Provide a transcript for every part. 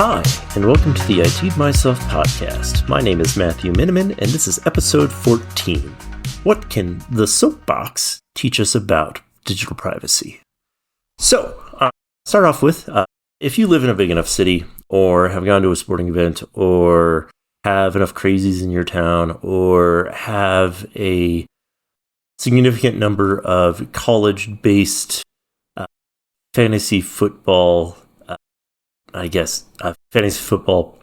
Hi, and welcome to the I T'd Myself podcast. My name is Matthew Miniman, and this is episode 14. What can the Soapbox teach us about digital privacy? So, start off with, if you live in a big enough city, or have gone to a sporting event, or have enough crazies in your town, or have a significant number of college-based fantasy football fantasy football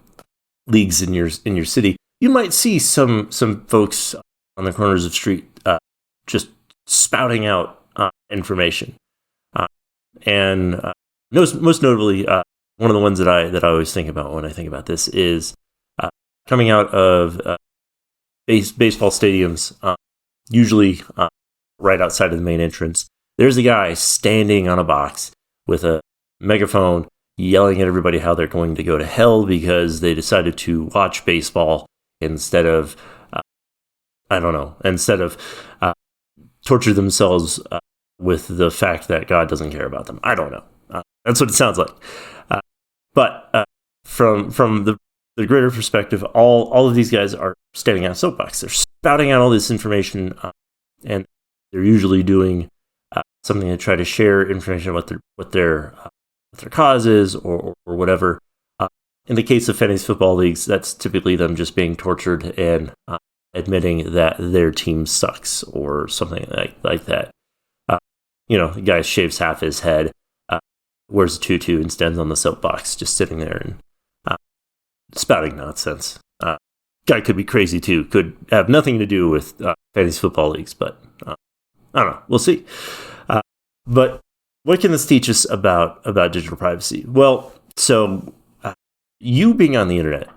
leagues in your city, you might see some folks on the corners of the street just spouting out information. And most notably, one of the ones that I always think about when I think about this is coming out of baseball stadiums, usually right outside of the main entrance. There's a guy standing on a box with a megaphone yelling at everybody how they're going to go to hell because they decided to watch baseball instead of torture themselves with the fact that God doesn't care about them. I don't know. That's what it sounds like. But from the greater perspective, all of these guys are standing on a soapbox. They're spouting out all this information, and they're usually doing something to try to share information about what their cause is or whatever. In the case of fantasy football leagues, that's typically them just being tortured and admitting that their team sucks or something like that. The guy shaves half his head, wears a tutu, and stands on the soapbox just sitting there and spouting nonsense. Guy could be crazy too, could have nothing to do with fantasy football leagues, but I don't know. We'll see. But what can this teach us about digital privacy? Well, so you being on the internet,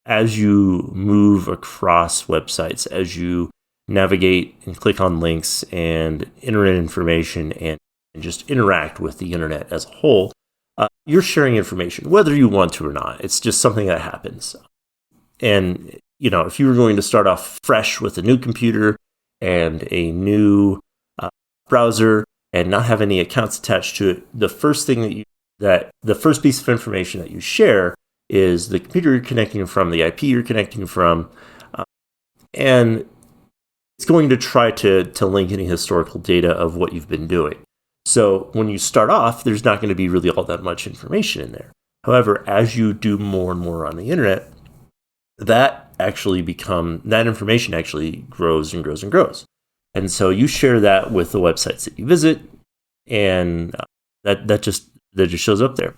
as you move across websites, as you navigate and click on links and internet information and just interact with the internet as a whole, you're sharing information, whether you want to or not. It's just something that happens. And, if you were going to start off fresh with a new computer and a new browser and not have any accounts attached to it, the first piece of information that you share is the computer you're connecting from, the IP you're connecting from, and it's going to try to link any historical data of what you've been doing. So when you start off, there's not going to be really all that much information in there. However, as you do more and more on the internet, that information actually grows and grows and grows. And so you share that with the websites that you visit, and that just shows up there.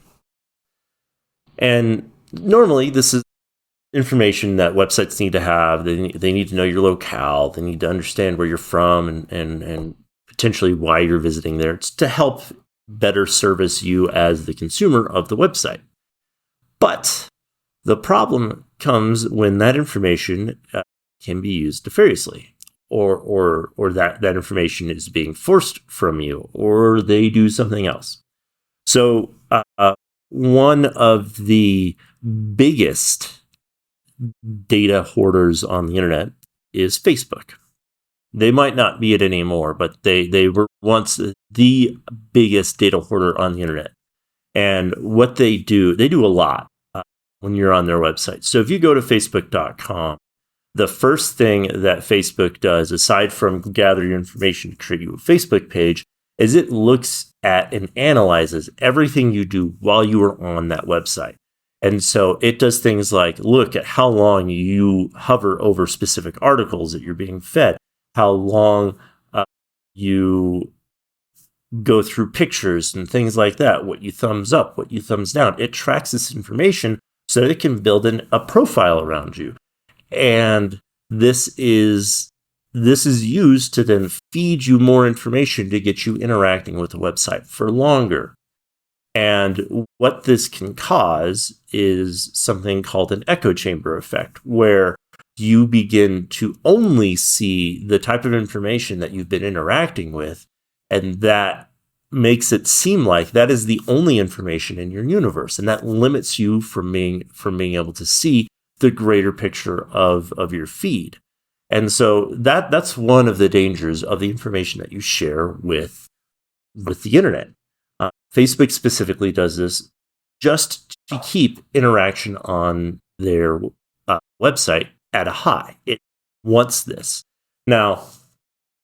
And normally, this is information that websites need to have. They need to know your locale. They need to understand where you're from and potentially why you're visiting there. It's to help better service you as the consumer of the website. But the problem comes when that information can be used nefariously. Or that information is being forced from you, or they do something else. So one of the biggest data hoarders on the internet is Facebook. They might not be it anymore, but they were once the biggest data hoarder on the internet. And what they do a lot when you're on their website. So if you go to facebook.com, the first thing that Facebook does, aside from gather your information to create you a Facebook page, is it looks at and analyzes everything you do while you are on that website. And so it does things like look at how long you hover over specific articles that you're being fed, how long you go through pictures and things like that, what you thumbs up, what you thumbs down. It tracks this information so that it can build a profile around you. And this is used to then feed you more information to get you interacting with the website for longer. And what this can cause is something called an echo chamber effect, where you begin to only see the type of information that you've been interacting with, and that makes it seem like that is the only information in your universe, and that limits you from being able to see the greater picture of your feed. And so that's one of the dangers of the information that you share with the internet. Facebook specifically does this just to keep interaction on their website at a high. It wants this. Now,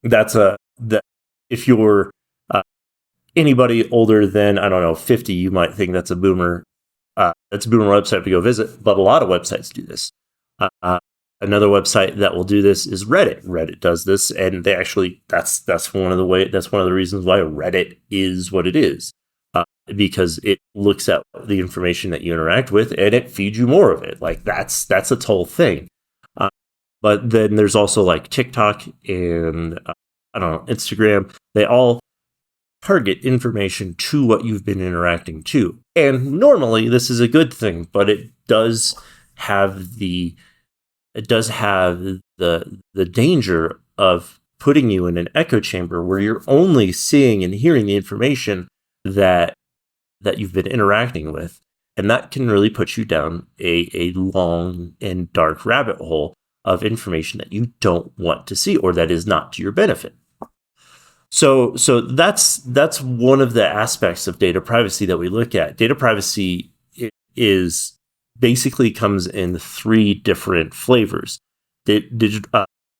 if you're anybody older than, I don't know, 50, you might think that's a boomer. That's a boomer website to go visit, but a lot of websites do this. Another website that will do this is Reddit. Reddit does this, and they actually that's one of the reasons why Reddit is what it is, because it looks at the information that you interact with and it feeds you more of it. Like that's its whole thing. But then there's also like TikTok and I don't know, Instagram. They all target information to what you've been interacting to. And normally this is a good thing, but it does have the danger of putting you in an echo chamber where you're only seeing and hearing the information that you've been interacting with. And that can really put you down a long and dark rabbit hole of information that you don't want to see or that is not to your benefit. So that's one of the aspects of data privacy that we look at. Data privacy is basically comes in three different flavors: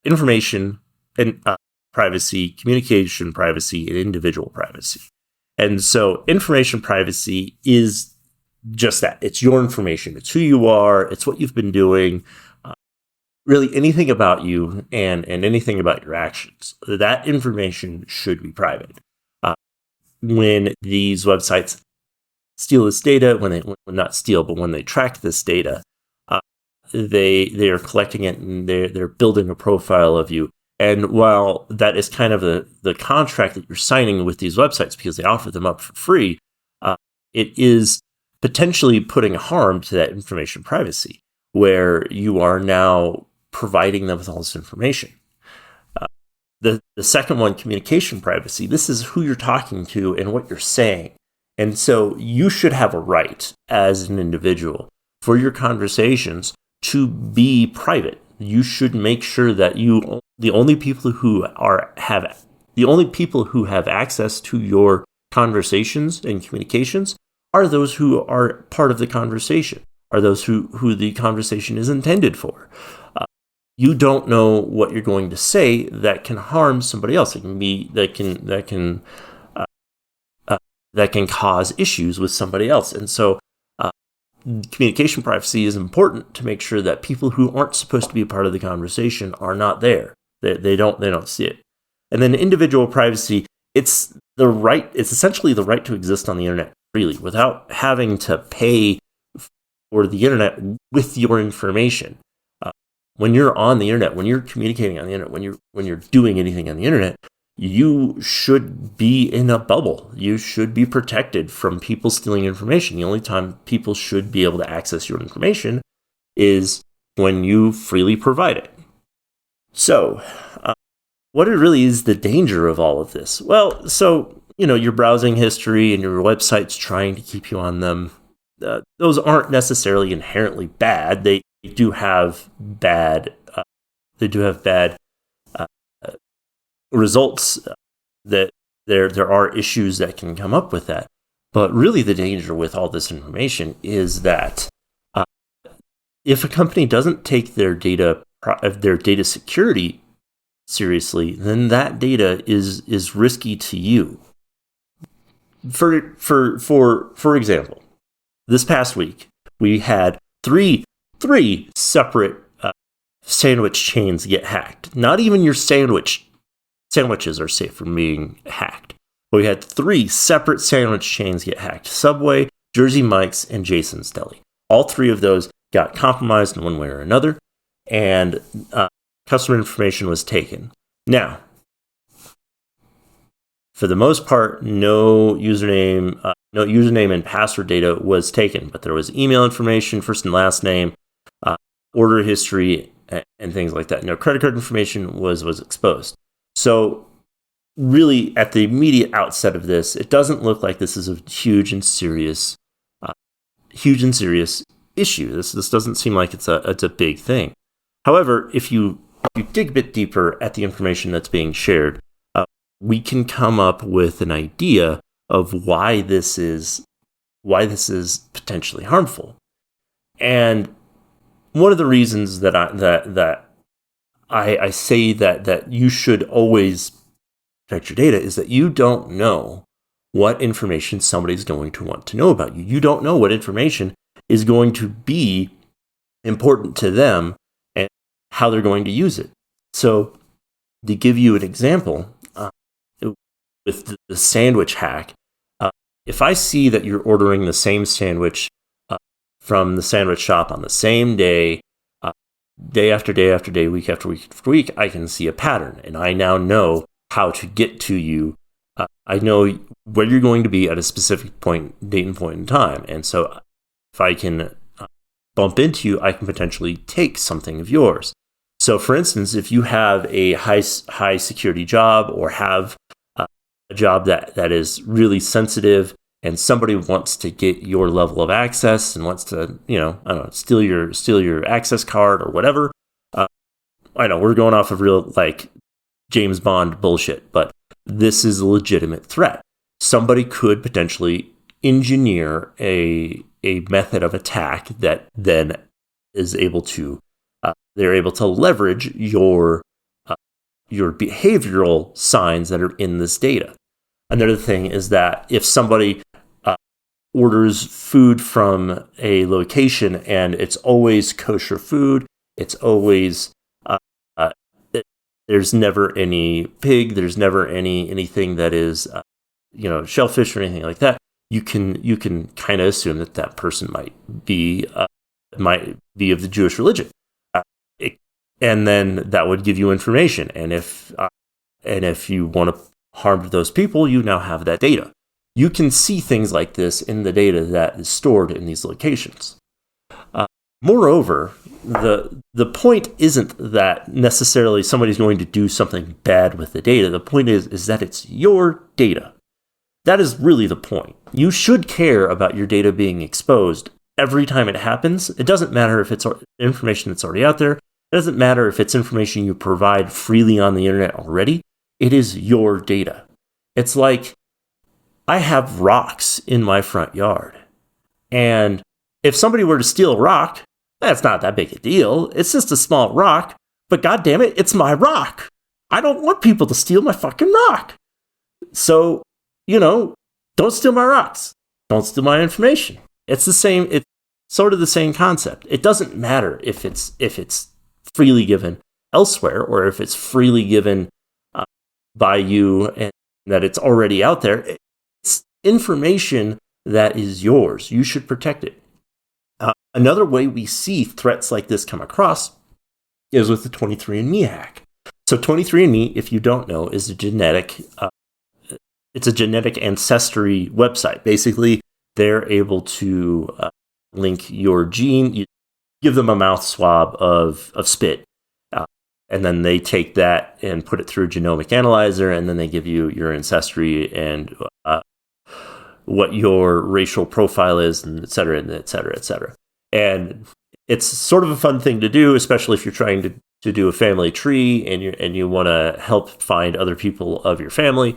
information and privacy, communication privacy, and individual privacy. And so information privacy is just that. It's your information. It's who you are. It's what you've been doing. Really anything about you and anything about your actions. That information should be private. When these websites steal this data, when they track this data, they are collecting it and they're building a profile of you. And while that is kind of the contract that you're signing with these websites because they offer them up for free, it is potentially putting harm to that information privacy, where you are now providing them with all this information. The second one, communication privacy, this is who you're talking to and what you're saying. And so you should have a right as an individual for your conversations to be private. You should make sure that the only people who have access to your conversations and communications are those who are part of the conversation, are those who the conversation is intended for. You don't know what you're going to say that can harm somebody else. It can be that can cause issues with somebody else. And so communication privacy is important to make sure that people who aren't supposed to be a part of the conversation are not there. They don't see it. And then individual privacy, it's essentially the right to exist on the internet freely without having to pay for the internet with your information. When you're on the internet, when you're communicating on the internet, when you're doing anything on the internet, you should be in a bubble. You should be protected from people stealing information. The only time people should be able to access your information is when you freely provide it. So, what really is the danger of all of this? Well, so, your browsing history and your website's trying to keep you on them. Those aren't necessarily inherently bad. They do have bad results. That there are issues that can come up with that. But really, the danger with all this information is that if a company doesn't take their data security seriously, then that data is risky to you. For example, this past week we had three separate sandwich chains get hacked. Not even your sandwiches are safe from being hacked. But we had 3 separate sandwich chains get hacked: Subway, Jersey Mike's, and Jason's Deli. All 3 of those got compromised in one way or another, and customer information was taken. Now, for the most part, no username and password data was taken, but there was email information, first and last name, order history, and things like that. No credit card information was exposed. So really, at the immediate outset of this, it doesn't look like this is a huge and serious issue. This doesn't seem like it's a big thing. However, if you dig a bit deeper at the information that's being shared, we can come up with an idea of why this is why this is potentially harmful. And one of the reasons that I say that you should always protect your data is that you don't know what information somebody's going to want to know about you. You don't know what information is going to be important to them and how they're going to use it. So, to give you an example, with the sandwich hack, if I see that you're ordering the same sandwich from the sandwich shop on the same day, day after day after day, week after week after week, I can see a pattern, and I now know how to get to you. I know where you're going to be at a specific date and point in time, and so if I can bump into you, I can potentially take something of yours. So, for instance, if you have a high security job or have a job that is really sensitive, and somebody wants to get your level of access and wants to, steal your access card or whatever. I know we're going off of real James Bond bullshit, but this is a legitimate threat. Somebody could potentially engineer a method of attack that then is able to they're able to leverage your behavioral signs that are in this data. Another thing is that if somebody orders food from a location and it's always kosher food, it's always there's never any pig, there's never anything that is shellfish or anything like that, you can kind of assume that person might be of the Jewish religion, and then that would give you information. And if you want to harm those people, you now have that data. You can see things like this in the data that is stored in these locations. Moreover, the point isn't that necessarily somebody's going to do something bad with the data. The point is that it's your data. That is really the point. You should care about your data being exposed every time it happens. It doesn't matter if it's information that's already out there. It doesn't matter if it's information you provide freely on the internet already. It is your data. It's like I have rocks in my front yard. And if somebody were to steal a rock, that's not that big a deal. It's just a small rock. But goddamn it, it's my rock. I don't want people to steal my fucking rock. So, don't steal my rocks. Don't steal my information. It's sort of the same concept. It doesn't matter if it's freely given elsewhere or if it's freely given by you and that it's already out there. It's information that is yours. You should protect it. Another way we see threats like this come across is with the 23andMe hack. So 23andMe, if you don't know, is a genetic ancestry website. Basically, they're able to link your gene. You give them a mouth swab of spit, and then they take that and put it through a genomic analyzer, and then they give you your ancestry and what your racial profile is, and et cetera, and et cetera, et cetera. And it's sort of a fun thing to do, especially if you're trying to do a family tree and you want to help find other people of your family.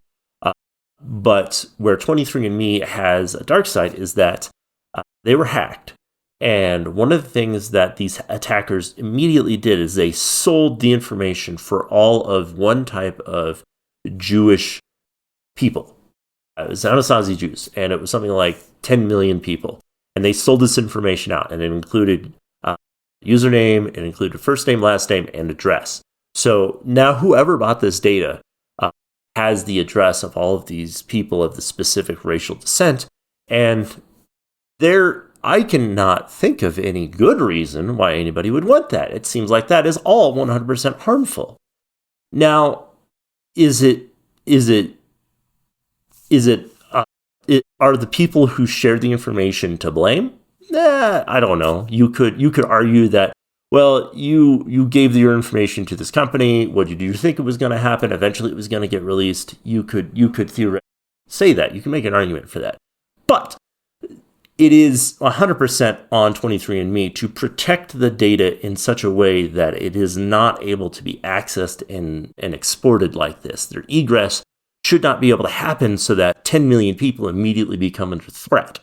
But where 23andMe has a dark side is that they were hacked. And one of the things that these attackers immediately did is they sold the information for all of one type of Jewish people. It was Anasazi Jews, and it was something like 10 million people. And they sold this information out, and it included username, it included first name, last name, and address. So now whoever bought this data has the address of all of these people of the specific racial descent, and I cannot think of any good reason why anybody would want that. It seems like that is all 100% harmful. Now, are the people who shared the information to blame? I don't know. You could argue that, well, you gave your information to this company. What did you think it was going to happen? Eventually, it was going to get released. You could theoretically say that. You can make an argument for that. But it is 100% on 23andMe to protect the data in such a way that it is not able to be accessed and exported like this. Their egress should not be able to happen so that 10 million people immediately become under threat.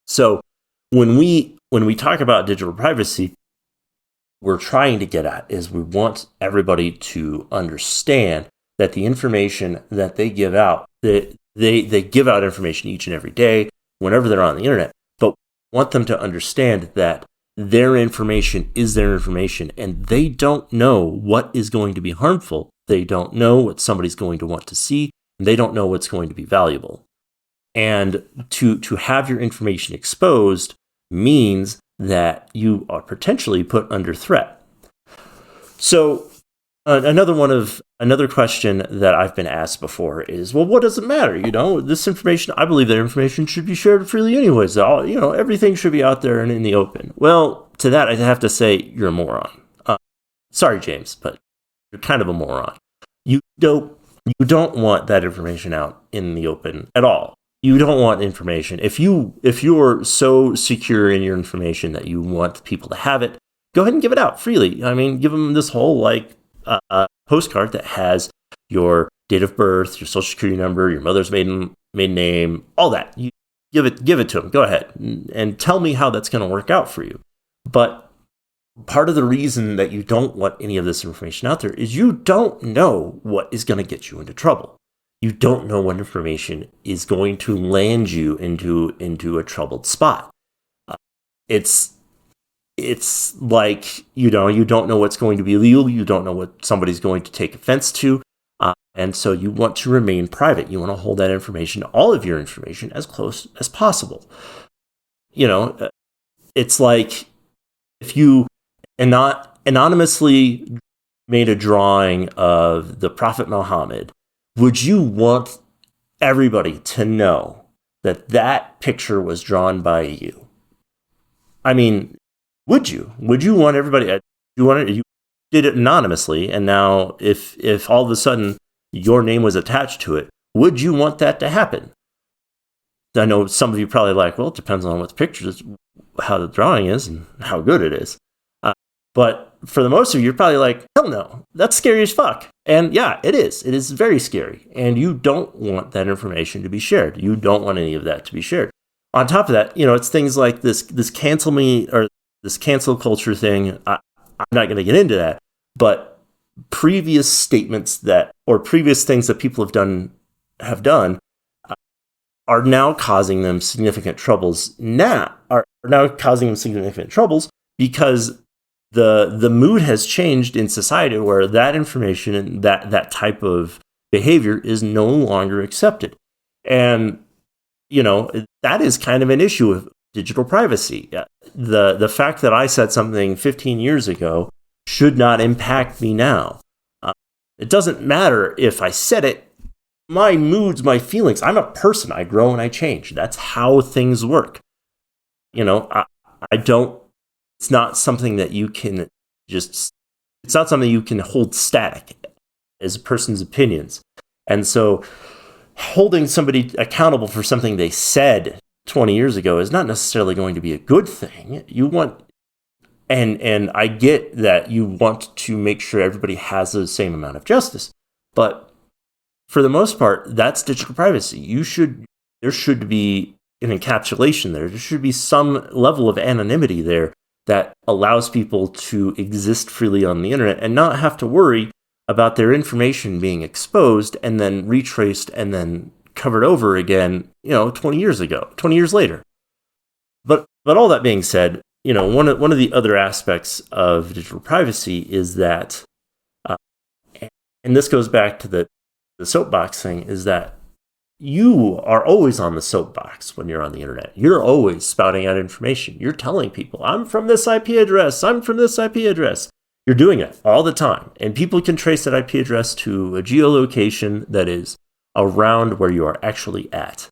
So when we talk about digital privacy, we're trying to get at is we want everybody to understand that the information that they give out, they give out information each and every day whenever they're on the internet, but want them to understand that their information is their information and they don't know what is going to be harmful. They don't know what somebody's going to want to see, and they don't know what's going to be valuable. And to have your information exposed means that you are potentially put under threat. So another question that I've been asked before is, well, what does it matter? This information, I believe that information should be shared freely anyways. Everything should be out there and in the open. Well, to that, I have to say you're a moron. Sorry, James, but you're kind of a moron. You don't want that information out in the open at all. You don't want information. If you're so secure in your information that you want people to have it, go ahead and give it out freely. I mean, give them this whole postcard that has your date of birth, your social security number, your mother's maiden name, all that. You give it to them. Go ahead and tell me how that's going to work out for you. But part of the reason that you don't want any of this information out there is you don't know what is going to get you into trouble. You don't know what information is going to land you into a troubled spot. It's like, you don't know what's going to be legal. You don't know what somebody's going to take offense to. And so you want to remain private. You want to hold that information, all of your information, as close as possible. It's like if you anonymously made a drawing of the Prophet Muhammad, would you want everybody to know that picture was drawn by you? I mean, would you? Would you want everybody? You did it anonymously, and now if all of a sudden your name was attached to it, would you want that to happen? I know some of you probably like, well, it depends on what the picture is, how the drawing is, and how good it is. But for the most of you, you're probably like, hell no, that's scary as fuck. And yeah, it is. It is very scary. And you don't want that information to be shared. You don't want any of that to be shared. On top of that, it's things like this cancel me or this cancel culture thing. I'm not going to get into that. But previous statements or previous things that people have done are now causing them significant troubles. Are now causing them significant troubles because the mood has changed in society where that information and that type of behavior is no longer accepted. And, that is kind of an issue with digital privacy. The fact that I said something 15 years ago should not impact me now. It doesn't matter if I said it. My moods, my feelings, I'm a person. I grow and I change. That's how things work. It's not something that you can it's not something you can hold static as a person's opinions. And so holding somebody accountable for something they said 20 years ago is not necessarily going to be a good thing. And I get that you want to make sure everybody has the same amount of justice, but for the most part, that's digital privacy. There should be an encapsulation there. There should be some level of anonymity there that allows people to exist freely on the internet and not have to worry about their information being exposed and then retraced and then covered over again, 20 years later. But all that being said, one of the other aspects of digital privacy is that, and this goes back to the soapbox thing, is that you are always on the soapbox when you're on the internet. You're always spouting out information. You're telling people, I'm from this IP address. I'm from this IP address. You're doing it all the time. And people can trace that IP address to a geolocation that is around where you are actually at.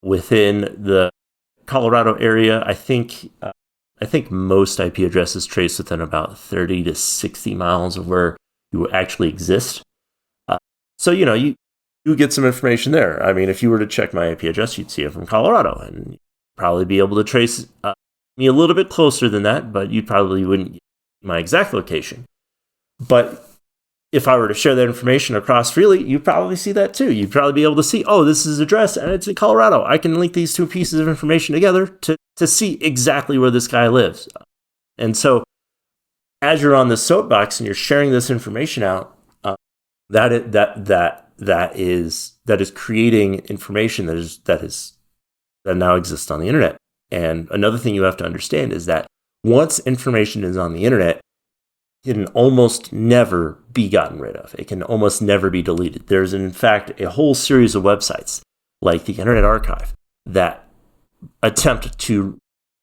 Within the Colorado area, I think most IP addresses trace within about 30 to 60 miles of where you actually exist. So, you get some information there. I mean, if you were to check my IP address, you'd see it from Colorado, and you'd probably be able to trace me a little bit closer than that, but you probably wouldn't get my exact location. But if I were to share that information across freely, you'd probably see that too. You'd probably be able to see, oh, this is his address and it's in Colorado. I can link these two pieces of information together to see exactly where this guy lives. And so as you're on the Soapbox and you're sharing this information out, that is creating information that now exists on the internet. And another thing you have to understand is that once information is on the internet, it can almost never be gotten rid of. It can almost never be deleted. There's, in fact, a whole series of websites like the Internet Archive that attempt to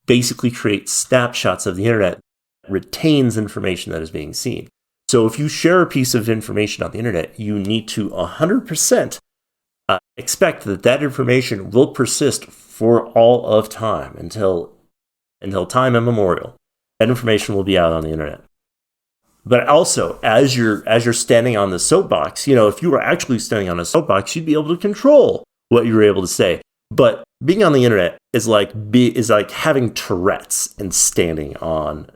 basically create snapshots of the internet that retains information that is being seen. So if you share a piece of information on the internet, you need to 100% expect that information will persist for all of time until time immemorial. That information will be out on the internet. But also, as you're standing on the soapbox, if you were actually standing on a soapbox, you'd be able to control what you were able to say. But being on the internet is like having Tourette's and standing on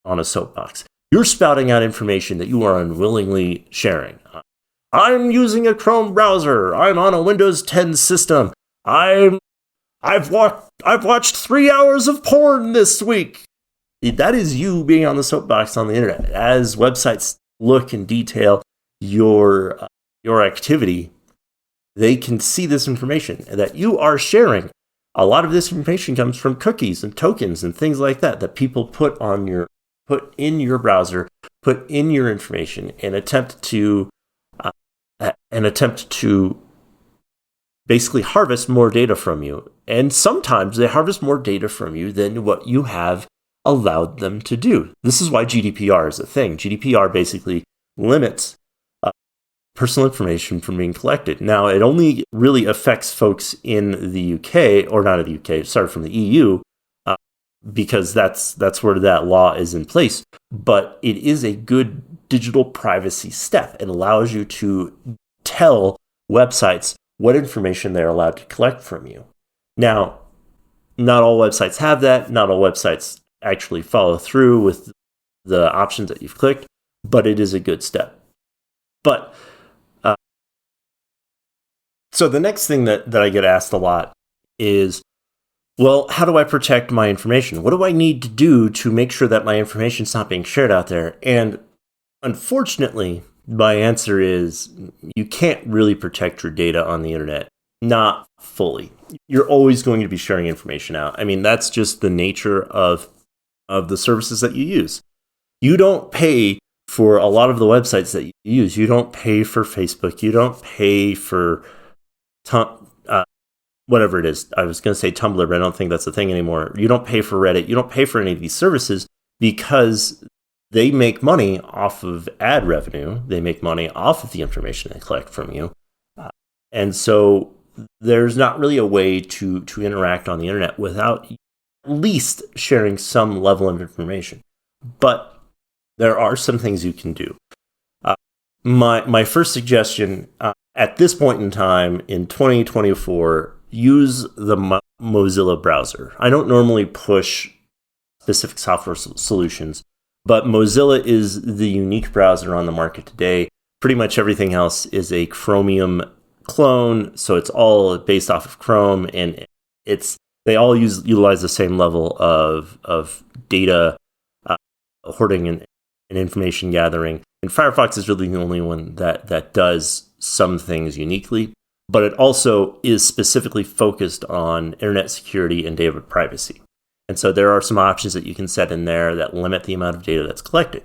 a soapbox. You're spouting out information that you are unwillingly sharing. I'm using a Chrome browser. I'm on a Windows 10 system. I've watched 3 hours of porn this week. That is you being on the soapbox on the internet. As websites look and detail your activity, they can see this information that you are sharing. A lot of this information comes from cookies and tokens and things like that people put in your browser, put in your information, and attempt to basically harvest more data from you. And sometimes they harvest more data from you than what you have allowed them to do. This is why GDPR is a thing. GDPR basically limits personal information from being collected. Now, it only really affects folks in the UK, or not in the UK, sorry, from the EU, because that's where that law is in place. But it is a good digital privacy step. It allows you to tell websites what information they're allowed to collect from you. Now, not all websites have that. Not all websites actually follow through with the options that you've clicked, but it is a good step. But so the next thing that I get asked a lot is, well, how do I protect my information? What do I need to do to make sure that my information is not being shared out there? And unfortunately, my answer is you can't really protect your data on the internet. Not fully. You're always going to be sharing information out. I mean, that's just the nature of the services that you use. You don't pay for a lot of the websites that you use. You don't pay for Facebook. You don't pay for whatever it is. I was going to say Tumblr, but I don't think that's a thing anymore. You don't pay for Reddit. You don't pay for any of these services because they make money off of ad revenue. They make money off of the information they collect from you. And so there's not really a way to interact on the internet without at least sharing some level of information. But there are some things you can do. My first suggestion at this point in time in 2024, use the Mozilla browser. I don't normally push specific software solutions, but Mozilla is the unique browser on the market today. Pretty much everything else is a Chromium clone, so it's all based off of Chrome, and they all utilize the same level of data hoarding and information gathering. And Firefox is really the only one that does some things uniquely, but it also is specifically focused on internet security and data privacy. And so there are some options that you can set in there that limit the amount of data that's collected.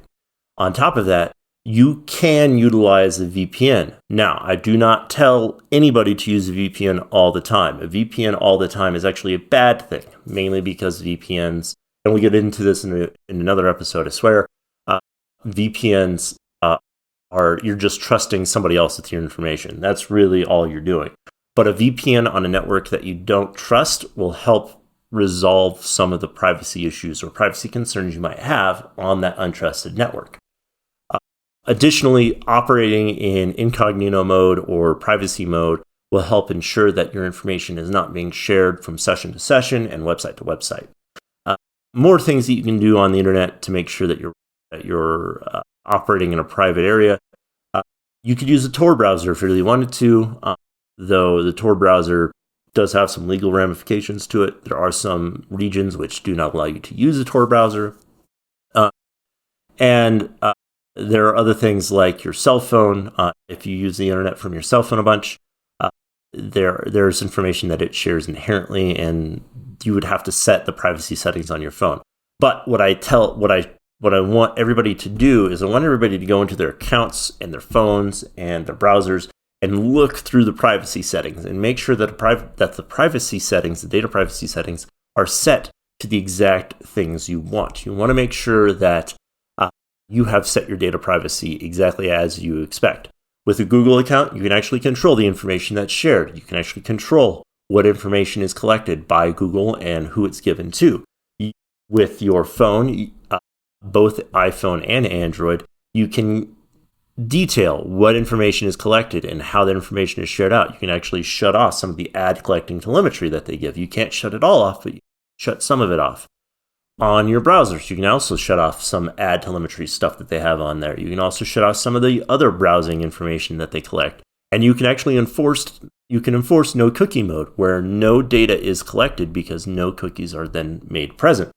On top of that, you can utilize a VPN. Now, I do not tell anybody to use a VPN all the time. A VPN all the time is actually a bad thing, mainly because VPNs, and we'll get into this in another episode, I swear, VPNs you're just trusting somebody else with your information. That's really all you're doing. But a VPN on a network that you don't trust will help resolve some of the privacy issues or privacy concerns you might have on that untrusted network. Additionally, operating in incognito mode or privacy mode will help ensure that your information is not being shared from session to session and website to website. More things that you can do on the internet to make sure that you're operating in a private area. You could use a Tor browser if you really wanted to, though the Tor browser does have some legal ramifications to it. There are some regions which do not allow you to use a Tor browser. And there are other things like your cell phone. If you use the internet from your cell phone a bunch, there's information that it shares inherently, and you would have to set the privacy settings on your phone. But what I want everybody to do is I want everybody to go into their accounts and their phones and their browsers and look through the privacy settings and make sure that the privacy settings, the data privacy settings, are set to the exact things you want. You want to make sure that you have set your data privacy exactly as you expect. With a Google account, you can actually control the information that's shared. You can actually control what information is collected by Google and who it's given to. With your phone, both iPhone and Android, you can detail what information is collected and how that information is shared out. You can actually shut off some of the ad collecting telemetry that they give. You can't shut it all off, but you shut some of it off. On your browsers, you can also shut off some ad telemetry stuff that they have on there. You can also shut off some of the other browsing information that they collect. And you can actually enforce no cookie mode, where no data is collected because no cookies are then made present.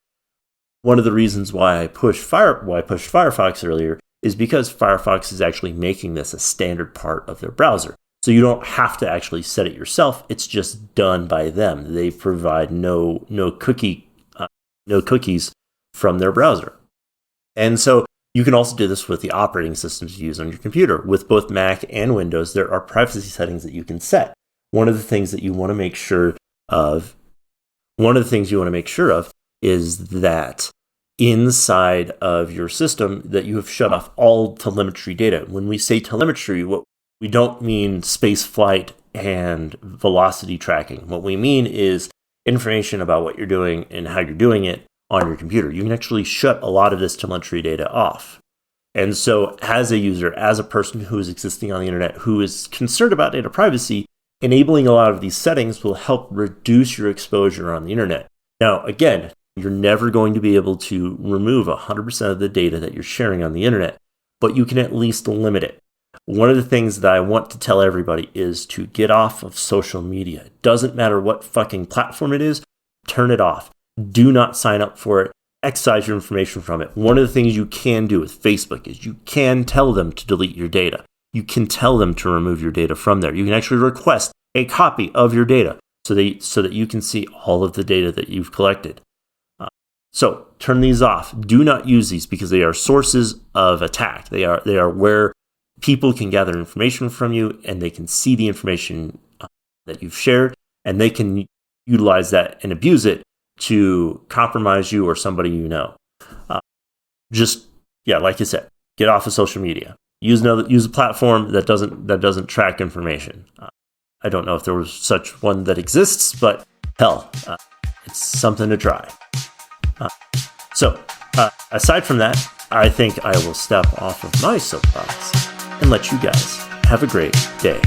One of the reasons why I pushed Firefox earlier is because Firefox is actually making this a standard part of their browser. So you don't have to actually set it yourself. It's just done by them. They provide no cookies from their browser. And so you can also do this with the operating systems you use on your computer. With both Mac and Windows, there are privacy settings that you can set. One of the things you want to make sure of is that inside of your system that you have shut off all telemetry data. When we say telemetry, we don't mean space flight and velocity tracking. What we mean is information about what you're doing and how you're doing it on your computer. You can actually shut a lot of this telemetry data off. And so as a user, as a person who is existing on the internet, who is concerned about data privacy, enabling a lot of these settings will help reduce your exposure on the internet. Now, again, you're never going to be able to remove 100% of the data that you're sharing on the internet, but you can at least limit it. One of the things that I want to tell everybody is to get off of social media. It doesn't matter what fucking platform it is, turn it off. Do not sign up for it. Excise your information from it. One of the things you can do with Facebook is you can tell them to delete your data. You can tell them to remove your data from there. You can actually request a copy of your data so that you can see all of the data that you've collected. So turn these off. Do not use these because they are sources of attack. They are where people can gather information from you, and they can see the information that you've shared, and they can utilize that and abuse it to compromise you or somebody you know. Like I said, get off of social media. Use a platform that doesn't track information. I don't know if there was such one that exists, but hell, it's something to try. Aside from that, I think I will step off of my soapbox and let you guys have a great day.